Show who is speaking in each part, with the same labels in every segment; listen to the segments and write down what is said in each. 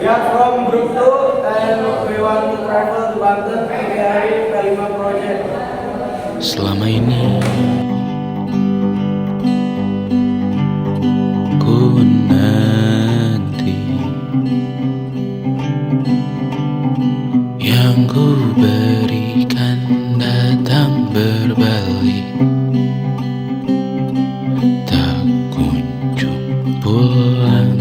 Speaker 1: We are from Group 2 and we want to travel to Banten PGRI P5 project.
Speaker 2: Selama ini ku nanti yang ku berikan datang berbalik, tak kunjung pulang.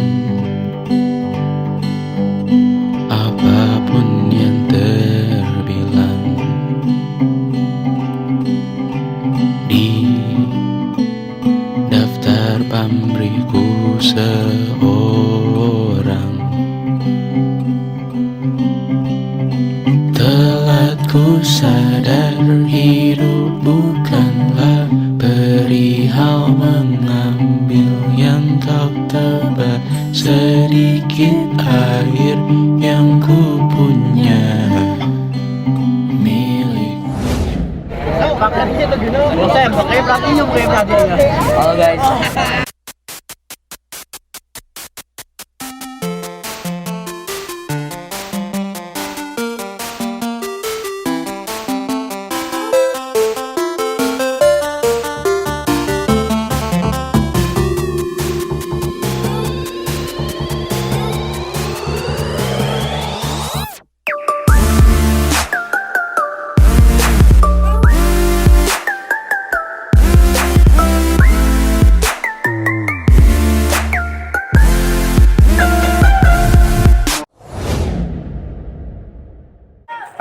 Speaker 2: Apapun yang terbilang di daftar pamrihku seorang, telah ku sadar hidup bukanlah perihal mengambil yang kau tebak. Sedikit air yang ku punya milik.
Speaker 3: Makanya tuh gini, saya pakai pelatihnya, bukan pelatihnya. Halo guys.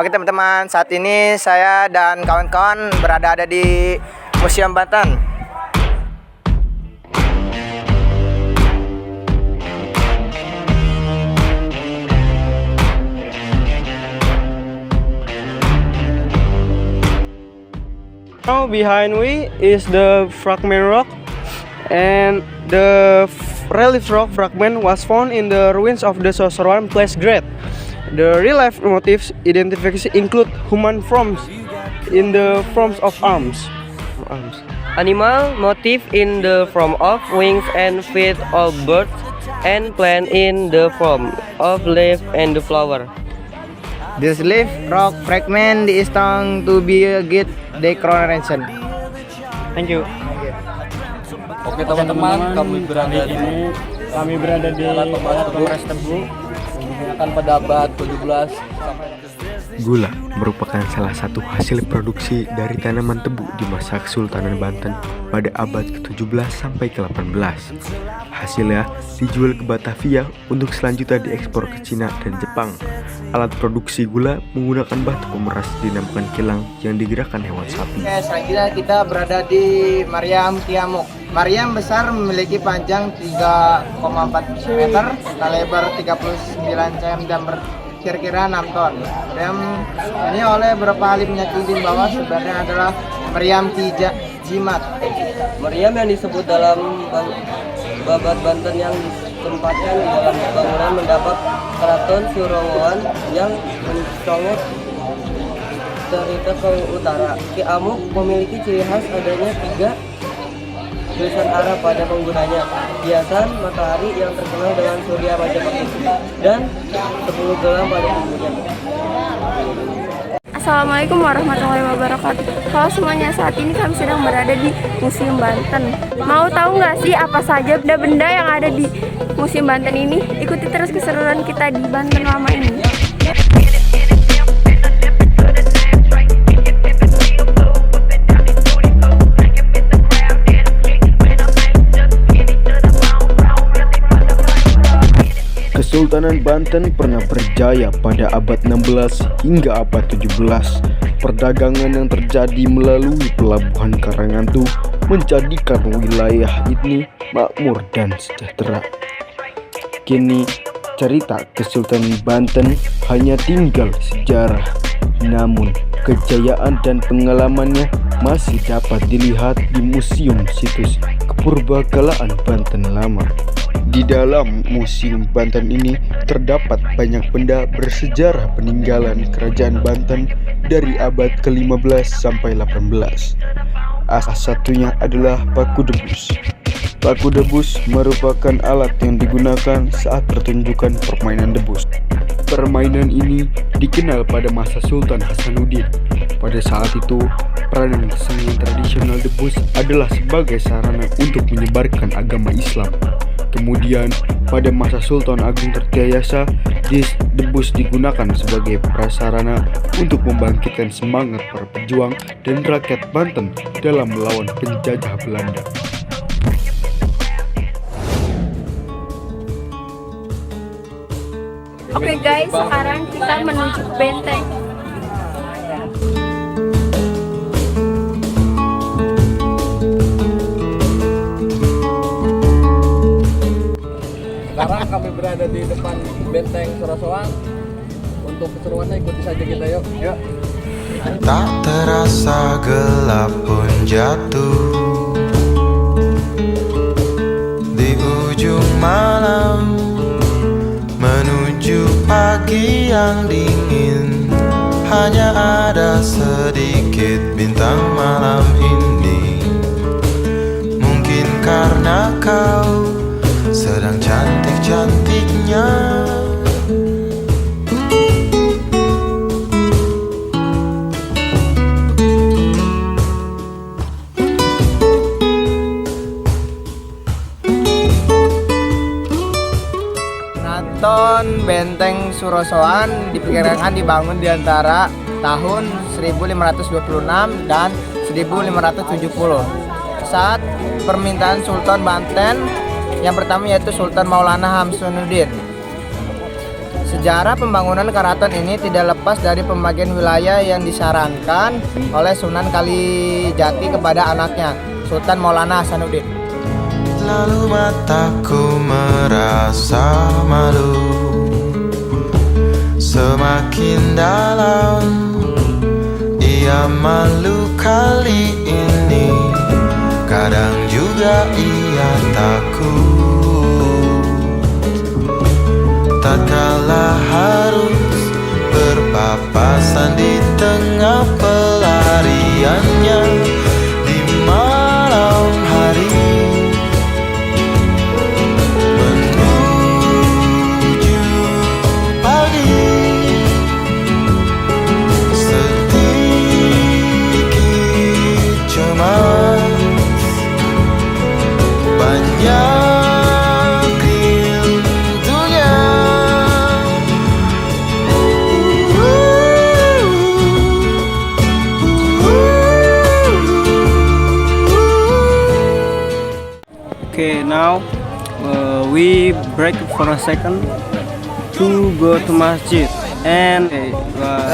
Speaker 4: Oke teman-teman, saat ini saya dan kawan-kawan ada di Museum Banten.
Speaker 1: Now behind we is the fragment rock, and the relief rock fragment was found in the ruins of the Sosroan Place Great. The relief motifs identification include human forms in the forms of arms.
Speaker 3: Animal motif in the form of wings and feet of birds, and plant in the form of leaf and the flower.
Speaker 4: This leaf rock fragment is found to be a good decoration.
Speaker 1: Thank you.
Speaker 5: Oke teman-teman, kami berada di Polres Tebu menggunakan pada abad 17 sampai.
Speaker 6: Gula merupakan salah satu hasil produksi dari tanaman tebu di masa Kesultanan Banten pada abad ke-17 sampai ke-18. Hasilnya dijual ke Batavia untuk selanjutnya diekspor ke Cina dan Jepang. Alat produksi gula menggunakan batu pemeras dinamakan kilang yang digerakkan hewan sapi.
Speaker 4: Oke, selanjutnya kita berada di Mariam Tiamuk. Mariam besar memiliki panjang 3,4 meter, lebar 39 cm dan kira-kira 6 ton. Dan ini oleh beberapa ahli menyakiti bahwa sebenarnya adalah meriam jimat.
Speaker 3: Meriam yang disebut dalam babat Banten yang ditempatkan di dalam bangunan mendapat keraton Surongoan yang mencolok dari ke utara. Ki Amuk memiliki ciri khas adanya 3 tulisan Arab pada penggunanya, hiasan matahari yang terkenal dengan Surya Majapahit, dan 10 gelang pada punggungnya.
Speaker 7: Assalamualaikum warahmatullahi wabarakatuh. Halo semuanya, saat ini kami sedang berada di Museum Banten. Mau tahu nggak sih apa saja benda-benda yang ada di Museum Banten ini? Ikuti terus keseruan kita di Banten Lama ini.
Speaker 6: Kesultanan Banten pernah berjaya pada abad 16 hingga abad 17. Perdagangan yang terjadi melalui pelabuhan Karangantu menjadikan wilayah ini makmur dan sejahtera. Kini cerita Kesultanan Banten hanya tinggal sejarah, namun kejayaan dan pengalamannya masih dapat dilihat di Museum Situs Kepurbakalaan Banten Lama. Di dalam Museum Banten ini terdapat banyak benda bersejarah peninggalan Kerajaan Banten dari abad ke-15 sampai 18. Salah satunya adalah paku debus. Paku debus merupakan alat yang digunakan saat pertunjukan permainan debus. Permainan ini dikenal pada masa Sultan Hasanuddin. Pada saat itu, peranan kesenian tradisional debus adalah sebagai sarana untuk menyebarkan agama Islam. Kemudian, pada masa Sultan Agung Tirtayasa, debus digunakan sebagai prasarana untuk membangkitkan semangat para pejuang dan rakyat Banten dalam melawan penjajah Belanda.
Speaker 7: Oke guys, sekarang kita menuju benteng.
Speaker 5: Sekarang kami berada di depan benteng Sorosoan. Untuk keseruannya ikuti saja kita yuk. Yuk.
Speaker 2: Tak terasa gelap pun jatuh di ujung malam, menuju pagi yang dingin. Hanya ada sedikit bintang malam ini. Mungkin karena kau sedang cantik-cantiknya.
Speaker 4: Keraton Benteng Surosoan diperkirakan dibangun di antara tahun 1526 dan 1570 saat permintaan Sultan Banten yang pertama yaitu Sultan Maulana Hamsunuddin. Sejarah pembangunan keraton ini tidak lepas dari pembagian wilayah yang disarankan oleh Sunan Kalijati kepada anaknya Sultan Maulana Hasanuddin.
Speaker 2: Lalu mataku merasa malu, semakin dalam ia malu kali ini. Kadang juga ia takut, tatkala harus berpapasan di tengah pelariannya di malam hari.
Speaker 1: Okay, now we break for a second to go to masjid and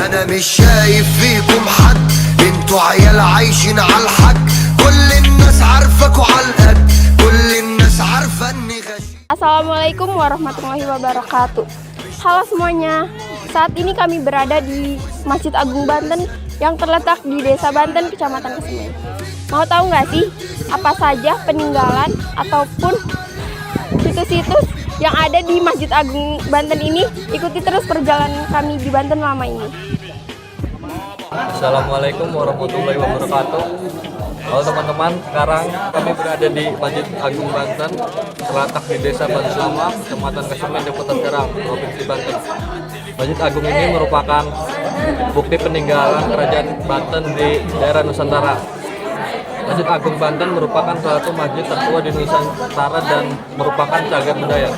Speaker 8: أنا مش شايف فيكم حد، انتوا عيال عايشين على الحق، كل الناس عارفاكوا على القد، كل الناس عارفة إني غشيم.
Speaker 7: Assalamualaikum warahmatullahi wabarakatuh. Halo semuanya, saat ini kami berada di Masjid Agung Banten yang terletak di Desa Banten, Kecamatan Kesemen. Mau tahu nggak sih apa saja peninggalan ataupun situs-situs yang ada di Masjid Agung Banten ini? Ikuti terus perjalanan kami di Banten lama ini.
Speaker 5: Assalamualaikum warahmatullahi wabarakatuh. Halo teman-teman, sekarang kami berada di Masjid Agung Banten, terletak di Desa Banten Lama, Kecamatan Kesemen, Kabupaten Serang, Provinsi Banten. Masjid Agung ini merupakan bukti peninggalan Kerajaan Banten di daerah Nusantara. Masjid Agung Banten merupakan salah satu masjid tertua di Nusantara dan merupakan cagar budaya.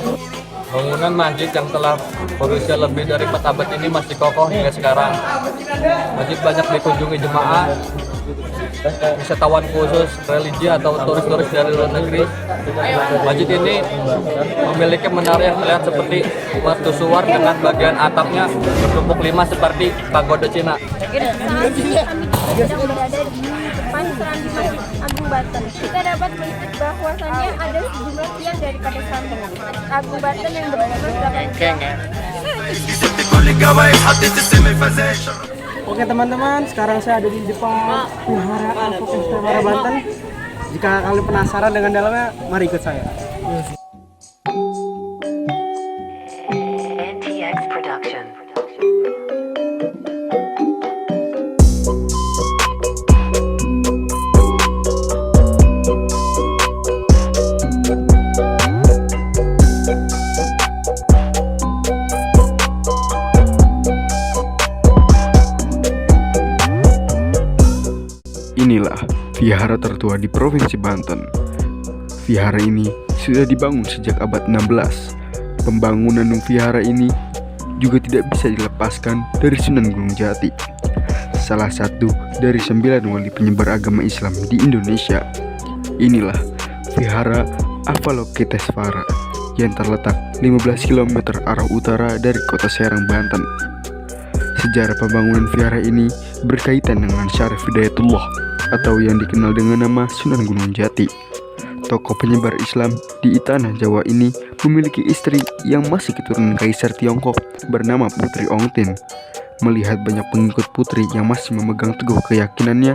Speaker 5: Bangunan masjid yang telah berusia lebih dari 4 abad ini masih kokoh hingga sekarang. Masjid banyak dikunjungi jemaah, wisatawan khusus religi atau turis-turis dari luar negeri. Masjid ini memiliki menara yang terlihat seperti mercusuar dengan bagian atapnya bertumpuk 5 seperti pagoda Cina.
Speaker 7: Saat ini kami sedang berada di depan serambi Masjid Agung Banten. Kita dapat melihat bahwasannya ada sejumlah tiang daripada serambi Masjid Agung Banten yang berjumlah 8 tiang.
Speaker 1: Oke teman-teman, sekarang saya ada di depan Wihara Alfokestara Banten. Jika kalian penasaran dengan dalamnya, mari ikut saya.
Speaker 9: NTX Production.
Speaker 6: vihara tertua di Provinsi Banten. Vihara ini sudah dibangun sejak abad 16. Pembangunan vihara ini juga tidak bisa dilepaskan dari Sunan Gunung Jati, salah satu dari 9 wali penyebar agama Islam di Indonesia. Inilah Vihara Avalokitesvara yang terletak 15 km arah utara dari kota Serang, Banten. Sejarah pembangunan vihara ini berkaitan dengan Syarif Hidayatullah atau yang dikenal dengan nama Sunan Gunung Jati. Tokoh penyebar Islam di tanah Jawa ini memiliki istri yang masih keturunan Kaisar Tiongkok bernama Putri Ongtin. Melihat banyak pengikut putri yang masih memegang teguh keyakinannya,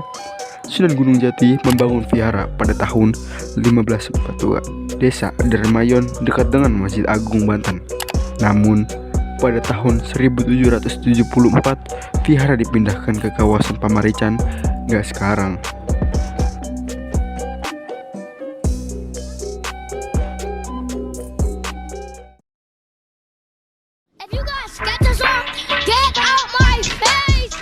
Speaker 6: Sunan Gunung Jati membangun vihara pada tahun 1542, Desa Dermayon dekat dengan Masjid Agung Banten. Namun, pada tahun 1774, vihara dipindahkan ke kawasan Pamarican, nggak sekarang.
Speaker 9: If you got sketches on, get out my face!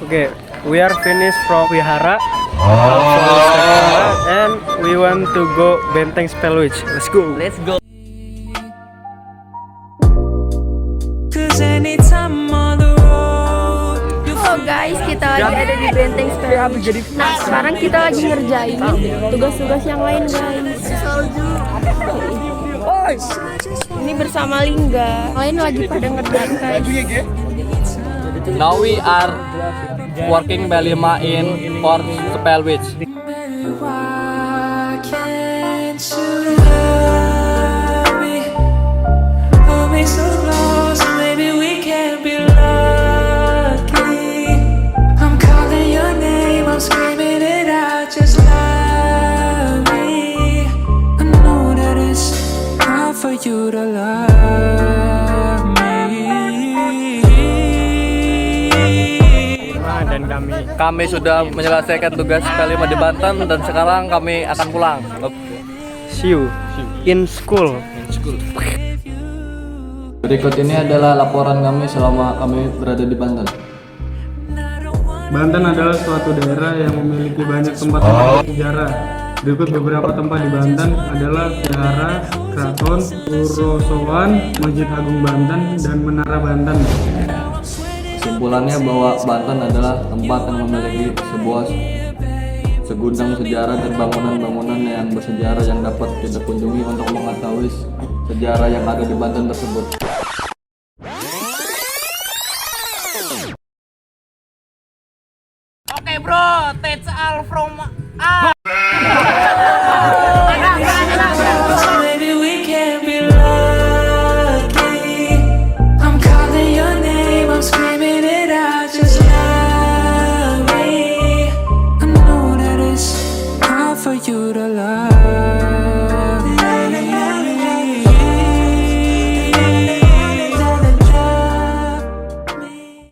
Speaker 1: Okay, we are finished from Vihara and we want to go Benteng Spellwitch. Let's go.
Speaker 3: Let's go.
Speaker 7: Oh guys, kita lagi ada di Benteng Spellwitch. Nah, sekarang kita lagi ngerjain tugas-tugas yang lain guys. Ini bersama Lingga. Lain lagi pada ngerjain guys.
Speaker 5: Now we are working Belima in for Spellwitch. Kami sudah menyelesaikan tugas Belima di Banten dan sekarang kami akan pulang.
Speaker 1: See you in school.
Speaker 5: Berikut ini adalah laporan kami selama kami berada di Banten.
Speaker 1: Banten adalah suatu daerah yang memiliki banyak tempat sejarah. Berikut beberapa tempat di Banten adalah Vihara, Keraton, Purosowan, Masjid Agung Banten, dan Menara Banten.
Speaker 5: Kesimpulannya bahwa Banten adalah tempat yang memiliki sebuah segudang sejarah dan bangunan-bangunan yang bersejarah yang dapat kita kunjungi untuk mengetahui sejarah yang ada di Banten tersebut.
Speaker 4: Oke bro, that's all from